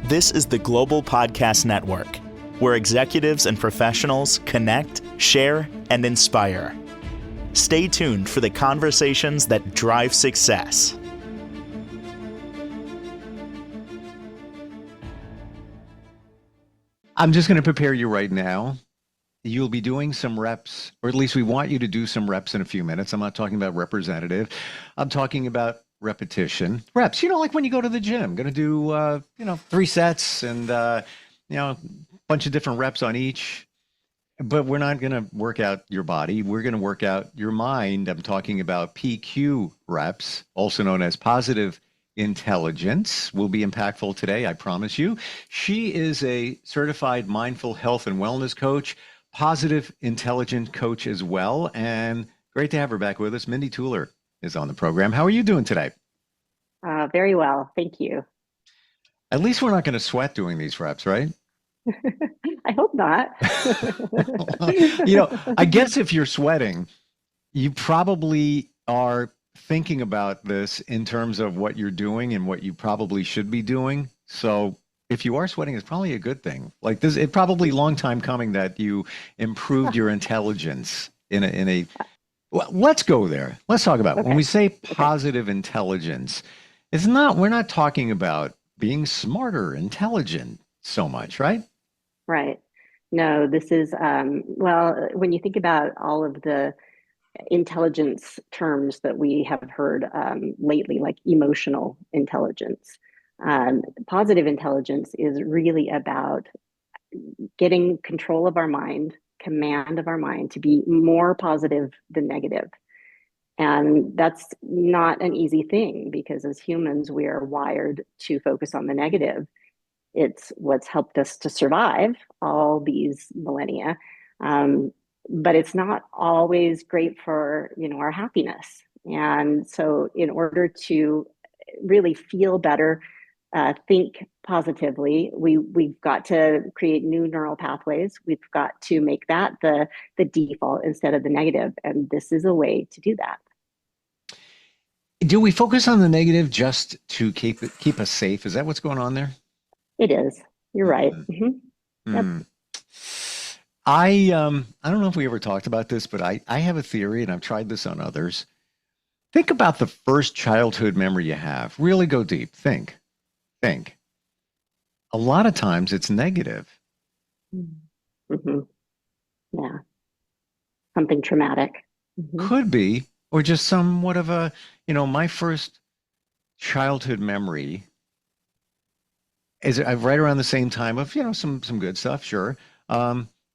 This is the Global Podcast Network, where executives and professionals connect, share, and inspire. Stay tuned for the conversations that drive success. I'm just going to prepare you right now. You'll be doing some reps, or at least we want you to do some reps in a few minutes. I'm not talking about representative. I'm talking about repetition. Reps, like when you go to the gym, going to do, 3 sets and, a bunch of different reps on each. But we're not going to work out your body. We're going to work out your mind. I'm talking about PQ reps, also known as positive intelligence. Will be impactful today, I promise you. She is a certified mindful health and wellness coach, positive intelligent coach as well. And great to have her back with us. Mindy Tueller is on the program. How are you doing today? Very well. Thank you. At least we're not going to sweat doing these reps, right? I hope not. I guess if you're sweating, you probably are thinking about this in terms of what you're doing and what you probably should be doing. So if you are sweating, it's probably a good thing. Like this, it probably a long time coming that you improved your intelligence well, let's go there. Let's talk about it. When we say positive intelligence, we're not talking about being smarter, intelligent so much, right? Right. No, this is, when you think about all of the intelligence terms that we have heard lately, like emotional intelligence, positive intelligence is really about getting control of our mind, command of our mind to be more positive than negative. And that's not an easy thing because as humans, we are wired to focus on the negative. It's what's helped us to survive all these millennia. But it's not always great for, our happiness. And so in order to really feel better, think positively, we've got to create new neural pathways. We've got to make that the default instead of the negative. And this is a way to do that. Do we focus on the negative just to keep us safe? Is that what's going on there? It is. You're right. Mm-hmm. Yep. I don't know if we ever talked about this, but I have a theory, and I've tried this on others. Think about the first childhood memory you have. Really go deep. Think. A lot of times it's negative. Mm-hmm. Yeah. Something traumatic. Mm-hmm. Could be, or just somewhat of a, my first childhood memory is right around the same time of, some good stuff, sure,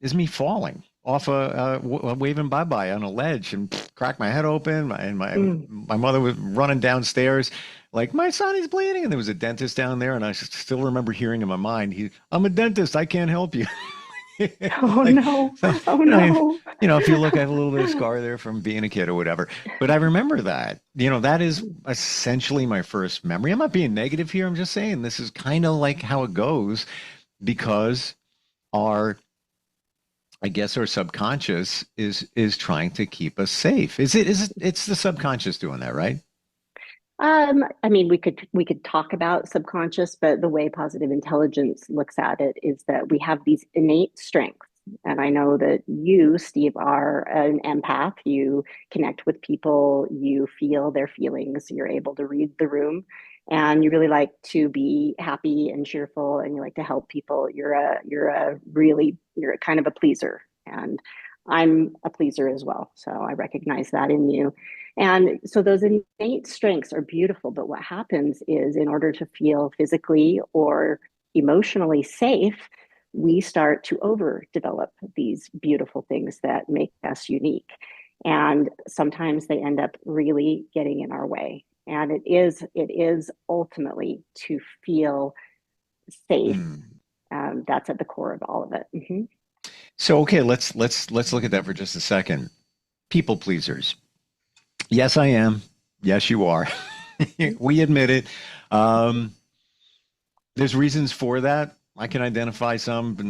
is me falling off waving bye-bye on a ledge and cracked my head open. My mother was running downstairs like, my son is bleeding. And there was a dentist down there. And I still remember hearing in my mind, I'm a dentist. I can't help you. Oh, no. No. If you look, I have a little bit of scar there from being a kid or whatever. But I remember that. That is essentially my first memory. I'm not being negative here. I'm just saying this is kind of like how it goes because our subconscious is trying to keep us safe. It's the subconscious doing that, right? We could talk about subconscious, but the way positive intelligence looks at it is that we have these innate strengths. And I know that you, Steve, are an empath. You connect with people, you feel their feelings, you're able to read the room, and you really like to be happy and cheerful, and you like to help people. You're kind of a pleaser, and I'm a pleaser as well. So I recognize that in you. And so those innate strengths are beautiful, but what happens is in order to feel physically or emotionally safe, we start to overdevelop these beautiful things that make us unique. And sometimes they end up really getting in our way. And it is ultimately to feel safe. That's at the core of all of it. Mm-hmm. So, okay, let's look at that for just a second. People pleasers. Yes, I am. Yes, you are. We admit it. There's reasons for that. I can identify some, but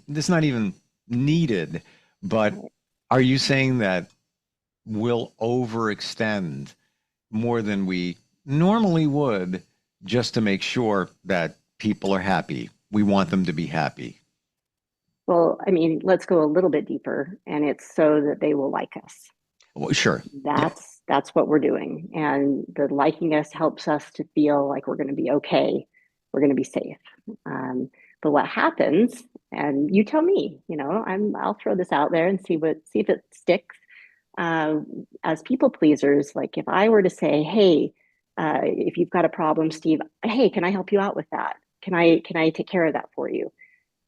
it's not even needed. But are you saying that we'll overextend more than we normally would just to make sure that people are happy. We want them to be happy. Well, I mean, let's go a little bit deeper, and it's so that they will like us. Well, sure. Yeah. That's what we're doing. And the liking us helps us to feel like we're going to be okay. We're going to be safe. But what happens, and you tell me, I'll throw this out there and see if it sticks. Uh, as people pleasers, like if I were to say, hey, if you've got a problem, Steve, hey, can I help you out with that? Can I take care of that for you?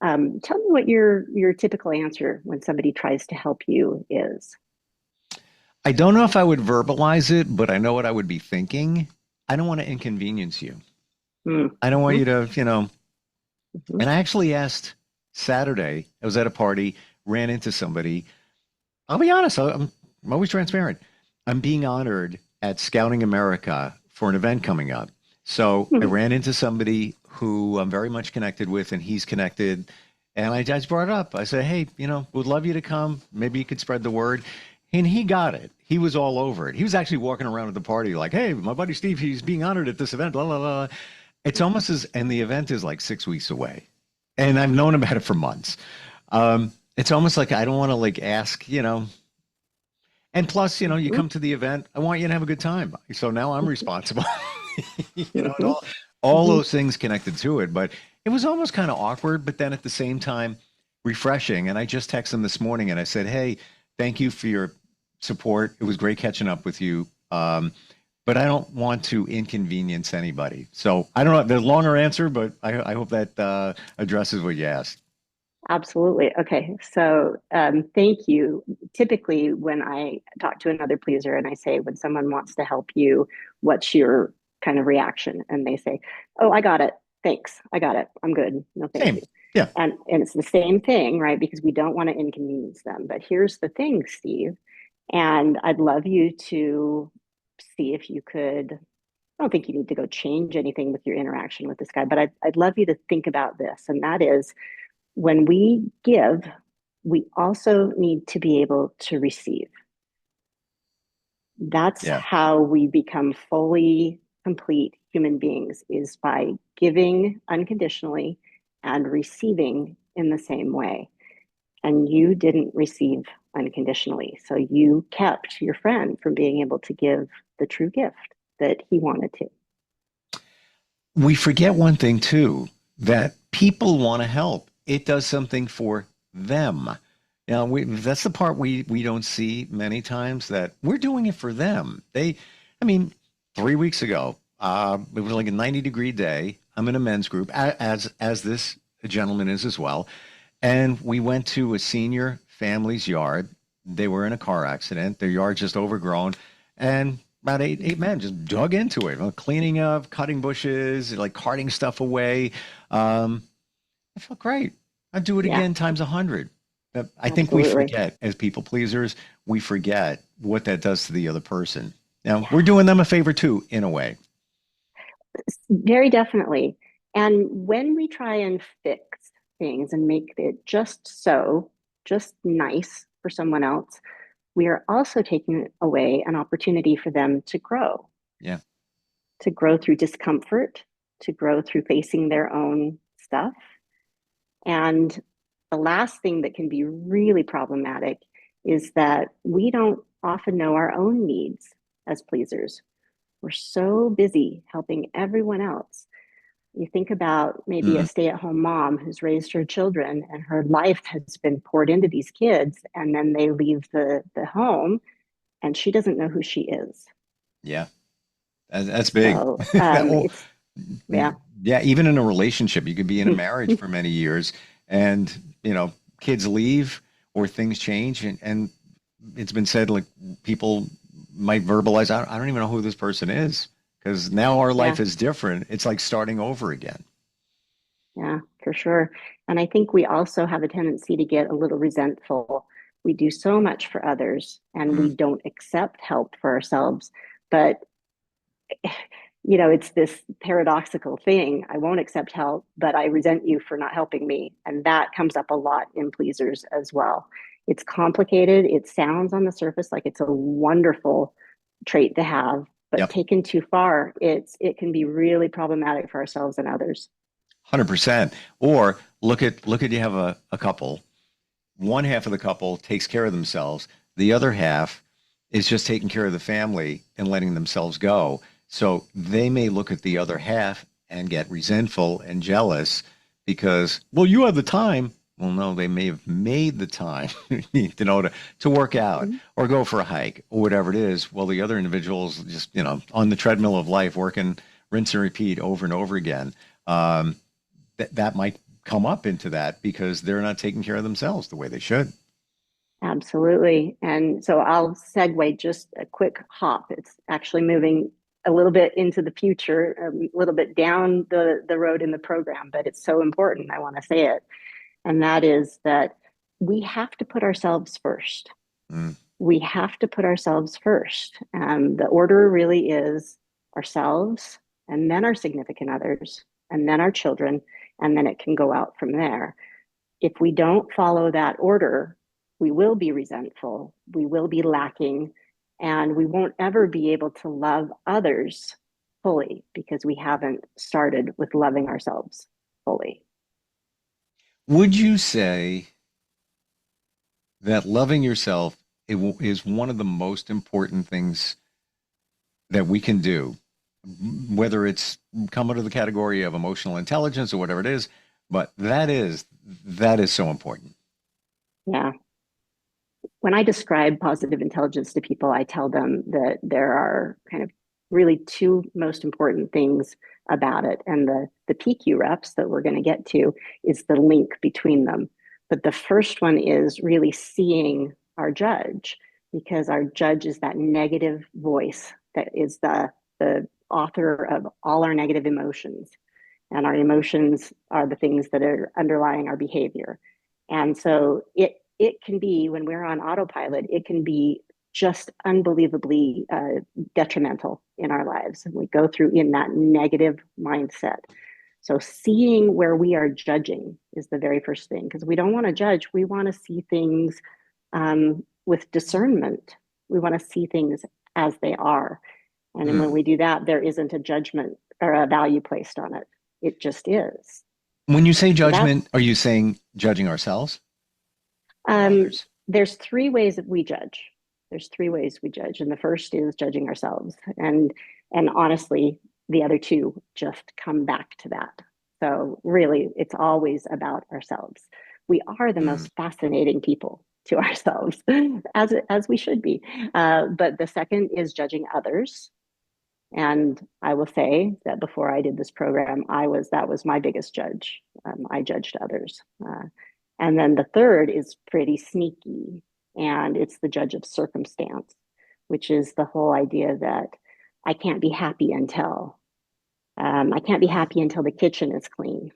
Tell me what your typical answer when somebody tries to help you is. I don't know if I would verbalize it, but I know what I would be thinking. I don't want to inconvenience you. I don't want Mm-hmm. you to, Mm-hmm. and I actually asked Saturday, I was at a party, ran into somebody. I'll be honest, I'm always transparent. I'm being honored at Scouting America for an event coming up. So I Mm-hmm. ran into somebody who I'm very much connected with, and he's connected. And I just brought it up. I said, hey, would love you to come. Maybe you could spread the word. And he got it. He was all over it. He was actually walking around at the party like, hey, my buddy Steve, he's being honored at this event, blah, blah, blah. It's almost as, and the event is like 6 weeks away. And I've known about it for months. It's almost like I don't want to like ask, and plus, you Mm-hmm. come to the event, I want you to have a good time. So now I'm responsible, and Mm-hmm. all those things connected to it. But it was almost kind of awkward, but then at the same time, refreshing. And I just texted him this morning and I said, hey, thank you for your support. It was great catching up with you. But I don't want to inconvenience anybody. So I don't know the longer answer, but I hope that addresses what you asked. Absolutely. Okay. So, thank you. Typically, when I talk to another pleaser and I say, when someone wants to help you, what's your kind of reaction? And they say, oh, I got it. Thanks. I got it. I'm good. No, thank Same. you. Yeah. And it's the same thing, right? Because we don't want to inconvenience them. But here's the thing, Steve, and I'd love you to see if you could. I don't think you need to go change anything with your interaction with this guy, but I'd love you to think about this. And that is, when we give, we also need to be able to receive. That's Yeah. how we become fully complete human beings, is by giving unconditionally and receiving in the same way. And you didn't receive unconditionally. So you kept your friend from being able to give the true gift that he wanted to. We forget one thing too, that people want to help. It does something for them. That's the part we don't see many times, that we're doing it for them. I mean, 3 weeks ago, it was like a 90-degree day. I'm in a men's group, as this gentleman is as well, and we went to a senior family's yard. They were in a car accident. Their yard just overgrown, and about eight men just dug into it, cleaning up, cutting bushes, like carting stuff away. Um, I felt great. I'd do it Yeah, again times 100. I think we absolutely. forget, as people pleasers, we forget what that does to the other person. Now, we're Yeah. doing them a favor too, in a way. Very definitely. And when we try and fix things and make it just nice for someone else, we are also taking away an opportunity for them Yeah. to grow through discomfort, to grow through facing their own stuff. And the last thing that can be really problematic is that we don't often know our own needs as pleasers. We're so busy helping everyone else. You think about maybe a Mhm. stay-at-home mom who's raised her children and her life has been poured into these kids, and then they leave the home and she doesn't know who she is. Yeah. That's big. So Well, it's yeah. yeah, even in a relationship, you could be in a marriage for many years, and kids leave or things change, and it's been said like people might verbalize, I don't even know who this person is, because now our Yeah, life is different. It's like starting over again. yeah, for sure. And I think we also have a tendency to get a little resentful. We do so much for others and we Mm, don't accept help for ourselves. But it's this paradoxical thing. I won't accept help, but I resent you for not helping me. And that comes up a lot in pleasers as well. It's complicated. It sounds on the surface like it's a wonderful trait to have, but yep. taken too far, it can be really problematic for ourselves and others. 100%. Or look at you have a couple. One half of the couple takes care of themselves. The other half is just taking care of the family and letting themselves go. So they may look at the other half and get resentful and jealous because, well, you have the time. Well, no, they may have made the time, to work out Mhm. or go for a hike or whatever it is. Well, the other individual's just, on the treadmill of life, working, rinse and repeat over and over again. Um, that might come up into that because they're not taking care of themselves the way they should. Absolutely. And so I'll segue just a quick hop. It's actually moving a little bit into the future, a little bit down the road in the program, but it's so important. I want to say it. And that is that we have to put ourselves first. Mm. We have to put ourselves first. The order really is ourselves, and then our significant others, and then our children, and then it can go out from there. If we don't follow that order, we will be resentful, we will be lacking, and we won't ever be able to love others fully because we haven't started with loving ourselves fully. Would you say that loving yourself is one of the most important things that we can do, whether it's come under the category of emotional intelligence or whatever it is, but that is so important. Yeah. When I describe positive intelligence to people, I tell them that there are kind of really two most important things about it. And the PQ reps that we're going to get to is the link between them. But the first one is really seeing our judge, because our judge is that negative voice that is the author of all our negative emotions. And our emotions are the things that are underlying our behavior. And so it can be, when we're on autopilot, it can be just unbelievably detrimental in our lives. And we go through in that negative mindset. So seeing where we are judging is the very first thing, because we don't want to judge. We want to see things with discernment. We want to see things as they are. And then when Mm. we do that, there isn't a judgment or a value placed on it. It just is. When you say So that's judgment, are you saying judging ourselves or um, others? there's three ways that we judge. There's three ways we judge, and the first is judging ourselves. And honestly, the other two just come back to that. So really, it's always about ourselves. We are the Mm. most fascinating people to ourselves, as we should be. But the second is judging others. And I will say that before I did this program, that was my biggest judge. I judged others. And then the third is pretty sneaky, and it's the judge of circumstance, which is the whole idea that I can't be happy until I can't be Mm. happy until the kitchen is clean.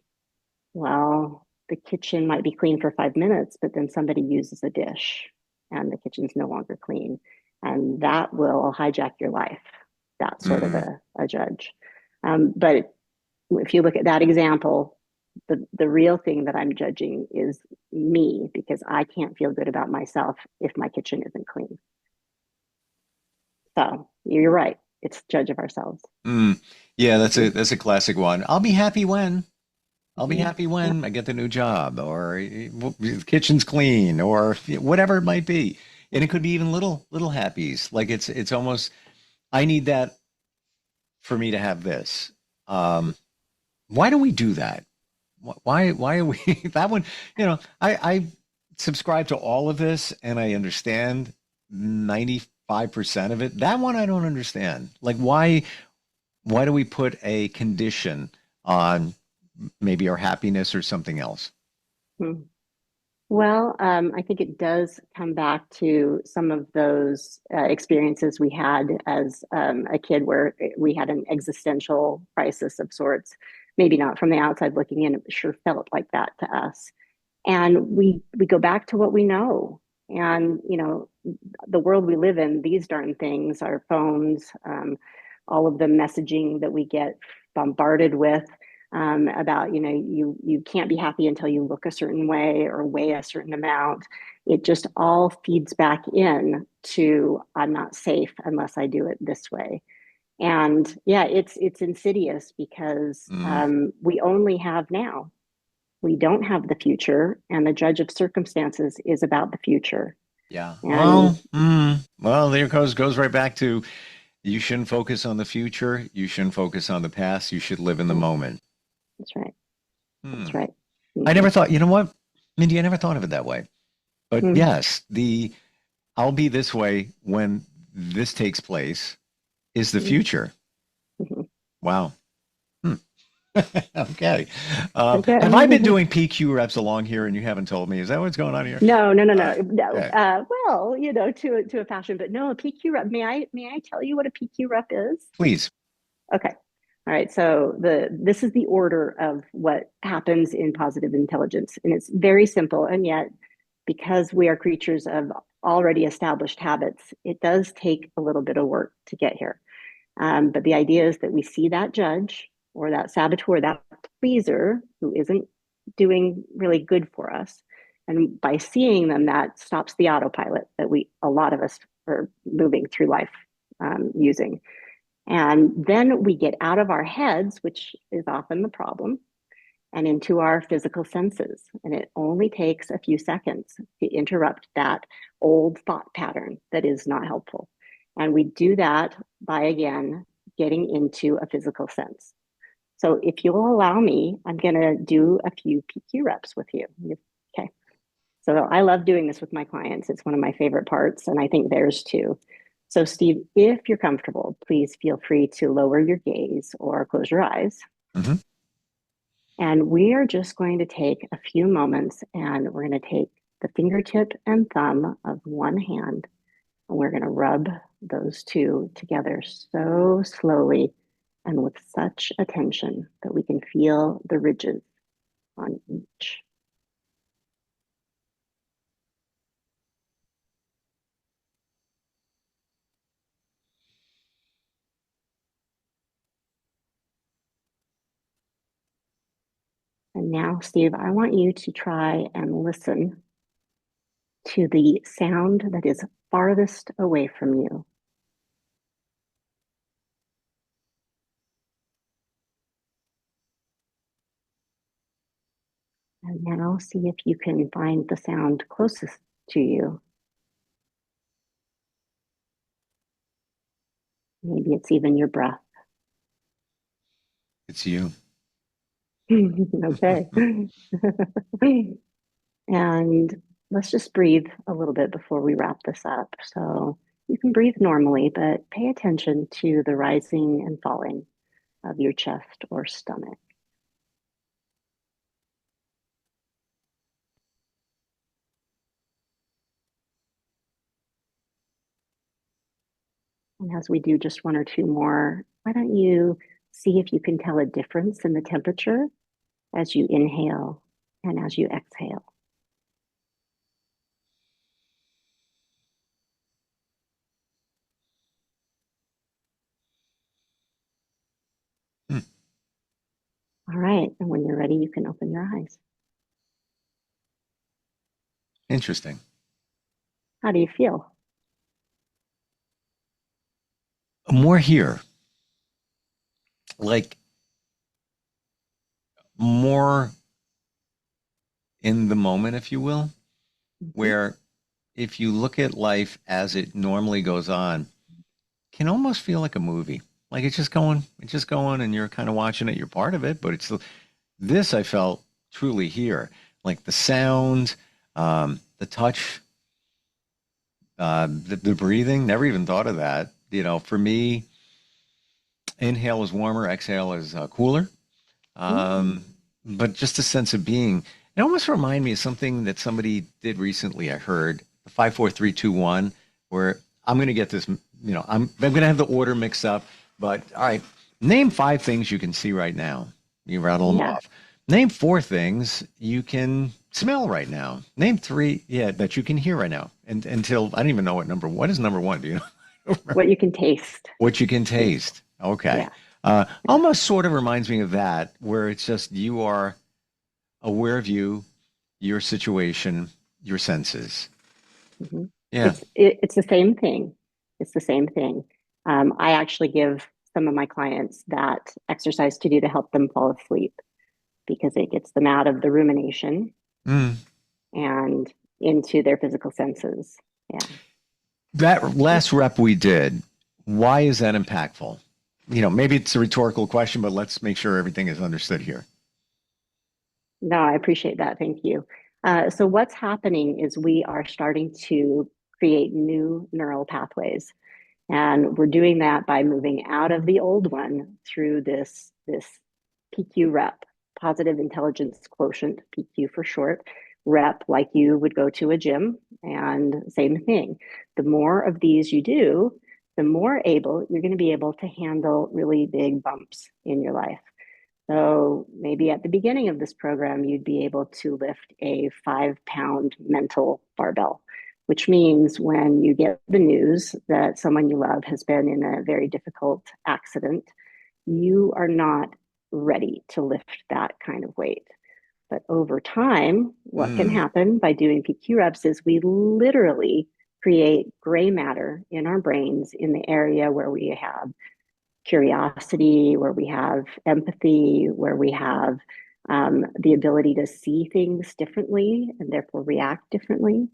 Well, the kitchen might be clean for 5 minutes, but then somebody uses a dish and the kitchen's no longer clean. And that will hijack your life, that sort of Mm. a judge. But if you look at that example, the real thing that I'm judging is me, because I can't feel good about myself if my kitchen isn't clean. So you're right. It's judge of ourselves. Mm. Yeah, that's a classic one. I'll be Yeah. happy Yeah. when I get the new job, or the kitchen's clean, or whatever it might be. And it could be even little happies. Like it's almost, I need that for me to have this. Um, why do we do that? Why are we that one? I subscribe to all of this and I understand 95% of it. That one I don't understand. Like why do we put a condition on maybe our happiness or something else? Hmm. Well, I think it does come back to some of those experiences we had as a kid, where we had an existential crisis of sorts. Maybe not from the outside looking in, it sure felt like that to us. And we go back to what we know. And the world we live in, these darn things, our phones, all of the messaging that we get bombarded with, about, you can't be happy until you look a certain way or weigh a certain amount. It just all feeds back in to, I'm not safe unless I do it this way. And yeah, it's insidious because Mm, we only have now. We don't have the future, and the judge of circumstances is about the future. yeah. And Well, there goes right back to you shouldn't focus on the future. You shouldn't focus on the past. You should live in the yeah, moment. that's right. Hmm. That's right. I Hmm. never thought, you know what, Mindy, I never thought of it that way. But Hmm. yes, the I'll be this way when this takes place is the Hmm. future. Hmm. Wow. Hmm. Okay. Okay. Have I been doing PQ reps along here and you haven't told me? Is that what's going on here? No, no, no, Uh, no, no. okay. Well, to a fashion, but no, a PQ rep. May I tell you what a PQ rep is? Please. Okay. All right. So this is the order of what happens in positive intelligence, and it's very simple. And yet, because we are creatures of already established habits, it does take a little bit of work to get here. But the idea is that we see that judge or that saboteur, that pleaser who isn't doing really good for us. And by seeing them, that stops the autopilot that a lot of us are moving through life using. And then we get out of our heads, which is often the problem, and into our physical senses. And it only takes a few seconds to interrupt that old thought pattern that is not helpful. And we do that by, again, getting into a physical sense. So if you'll allow me, I'm going to do a few PQ reps with you. Okay. So I love doing this with my clients. It's one of my favorite parts, and I think theirs too. So, Steve, if you're comfortable, please feel free to lower your gaze or close your eyes. Hmm. And we are just going to take a few moments and we're going to take the fingertip and thumb of one hand and we're going to rub those two together so slowly and with such attention that we can feel the ridges on each. And now, Steve, I want you to try and listen to the sound that is farthest away from you. And now see if you can find the sound closest to you. Maybe it's even your breath. It's you. Okay. And let's just breathe a little bit before we wrap this up. So you can breathe normally, but pay attention to the rising and falling of your chest or stomach. And as we do just one or two more, why don't you see if you can tell a difference in the temperature as you inhale and as you exhale? Hmm. All right. And when you're ready, you can open your eyes. Interesting. How do you feel? More here, like more in the moment, if you will, Mhm. where if you look at life as it normally goes on, can almost feel like a movie. Like it's just going, and you're kind of watching it. You're part of it, but it's this I felt truly here, like the sound, the touch, the breathing. Never even thought of that. You know, for me, inhale is warmer, exhale is cooler. Mm. Um, but just a sense of being. It almost reminded me of something that somebody did recently. I heard the 5 4 3 2 1, where I'm going to get this. I'm going to have the order mixed up. But all right, name 5 things you can see right now. You rattle them Yeah. off. Name 4 things you can smell right now. Name 3, yeah, that you can hear right now. And until I don't even know what is number 1? Do you know? What you can taste. What you can Taste. taste. Okay. Yeah. Yeah. Almost sort of reminds me of that, where it's just you are aware of you, your situation, your senses. Mhm. Yeah. It's the same thing. It's the same thing. I actually give some of my clients that exercise to do to help them fall asleep because it gets them out of the rumination Mm. and into their physical senses. Yeah. That last rep we did, why is that impactful? Maybe it's a rhetorical question, but let's make sure everything is understood here. No, I appreciate that. Thank you. So what's happening is we are starting to create new neural pathways. And we're doing that by moving out of the old one through this PQ rep, positive intelligence quotient, PQ for short, rep, like you would go to a gym. And same thing. The more of these you do, the more able you're going to be able to handle really big bumps in your life. So maybe at the beginning of this program, you'd be able to lift a 5-pound mental barbell, which means when you get the news that someone you love has been in a very difficult accident, you are not ready to lift that kind of weight. But over time, what can Mm. happen by doing PQ reps is we literally create gray matter in our brains in the area where we have curiosity, where we have empathy, where we have the ability to see things differently and therefore react differently.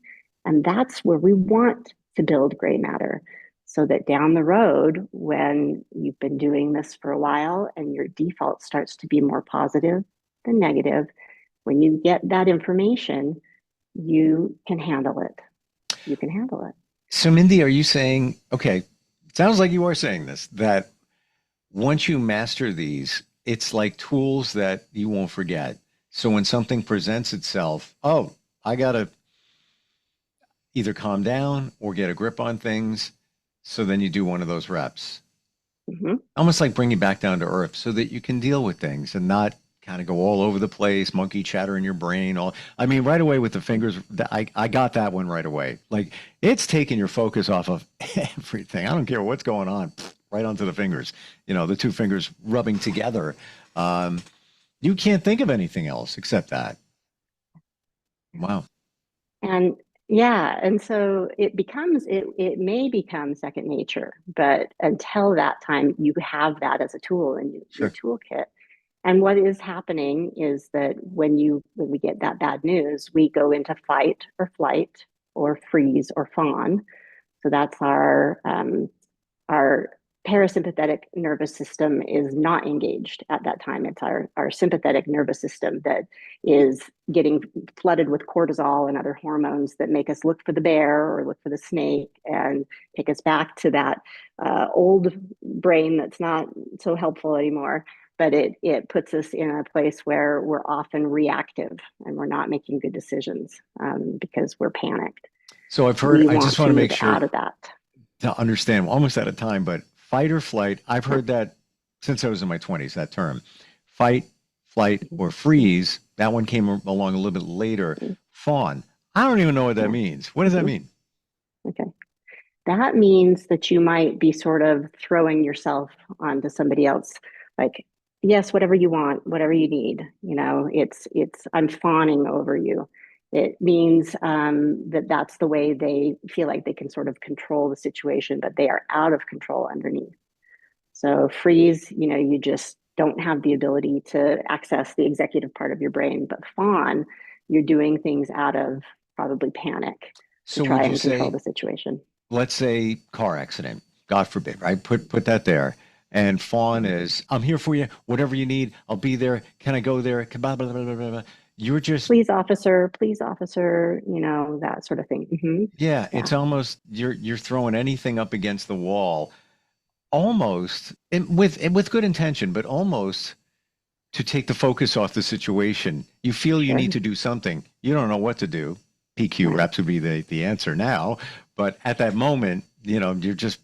And that's where we want to build gray matter so that down the road, when you've been doing this for a while and your default starts to be more positive than negative, when you get that information, you can handle it. You can handle it. So, Mindy, are you saying, okay, it sounds like you are saying this, that once you master these, it's like tools that you won't forget. So when something presents itself, oh, I got to either calm down or get a grip on things. So then you do one of those reps, Mm-hmm. almost like bring you back down to earth so that you can deal with things and not kind of go all over the place, monkey chatter in your brain. I mean, right away with the fingers, I got that one right away. Like it's taking your focus off of everything. I don't care what's going on, right onto the fingers, the two fingers rubbing together. Um, you can't think of anything else except that. Wow. And yeah, and so it may become second nature, but until that time, you have that as a tool in your Sure. toolkit. And what is happening is that when we get that bad news, we go into fight or flight or freeze or fawn. So that's our parasympathetic nervous system is not engaged at that time. It's our sympathetic nervous system that is getting flooded with cortisol and other hormones that make us look for the bear or look for the snake and take us back to that old brain that's not so helpful anymore. But it puts us in a place where we're often reactive and we're not making good decisions because we're panicked. So I've heard, We I want just want to to move make sure out of that. to understand, we're almost out of time, but fight or flight, I've heard that since I was in my 20s, that term. Fight, flight, or freeze, that one came along a little bit later. Fawn, I don't even know what that Yeah. means. What does that mean? Okay. That means that you might be sort of throwing yourself onto somebody else. Like, yes, whatever you want, whatever you need. I'm fawning over you. It means that that's the way they feel like they can sort of control the situation, but they are out of control underneath. So freeze, you just don't have the ability to access the executive part of your brain. But fawn, you're doing things out of probably panic to So try would you and control say, the situation. let's say car accident, God forbid, right? Put that there. And fawn is, I'm here for you. Whatever you need, I'll be there. Can I go there? Blah, blah, blah, blah, blah. You're just, Please, officer, that sort of thing. yeah, Yeah. it's almost you're throwing anything up against the wall, almost with good intention, but almost to take the focus off the situation. You feel you need Sure. to do something. You don't know what to do. PQ Right. reps would be the answer now, but at that moment, you're just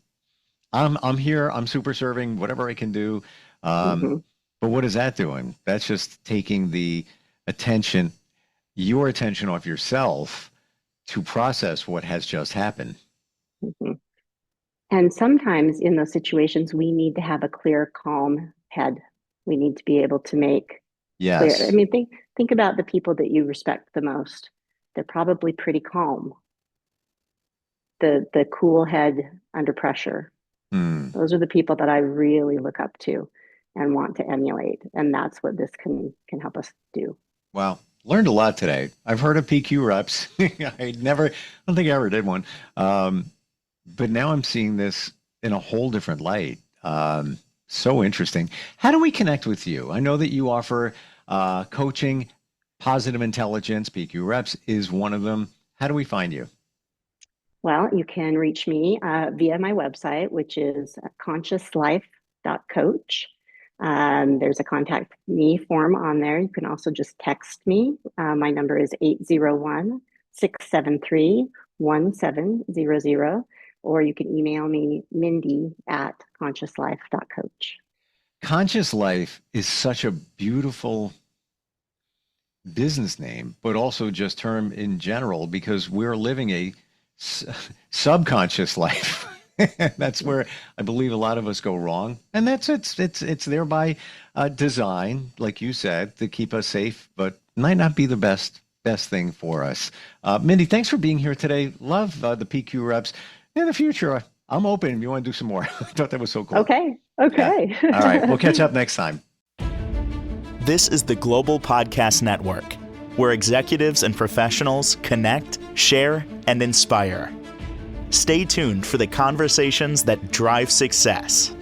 I'm here. I'm super serving whatever I can do. Um, hmm but what is that doing? That's just taking the attention, your attention off yourself to process what has just happened. hmm And sometimes in those situations, we need to have a clear, calm head. We need to be able to make clear. I Yes. mean, think about the people that you respect the most. They're probably pretty calm. The cool head under pressure. Hmm. Those are the people that I really look up to and want to emulate. And that's what this can help us do. Wow. Learned a lot today. I've heard of PQ reps. I don't think I ever did one. Um, but now I'm seeing this in a whole different light. So interesting. How do we connect with you? I know that you offer coaching, positive intelligence, PQ reps is one of them. How do we find you? Well, you can reach me via my website, which is consciouslife.coach. There's a contact me form on there. You can also just text me. My number is 801-673-1700, or you can email me, Mindy at consciouslife.coach. Conscious Life is such a beautiful business name, but also just term in general because we're living a subconscious life. That's where I believe a lot of us go wrong, and that's it's there by design, like you said, to keep us safe, but might not be the best thing for us. Mindy, thanks for being here today. Love the PQ reps. In the future, I'm open if you want to do some more. I thought that was so cool. Okay. Yeah. Okay. All right, we'll catch up next time. This is the Global Podcast Network, where executives and professionals connect, share, and inspire. Stay tuned for the conversations that drive success.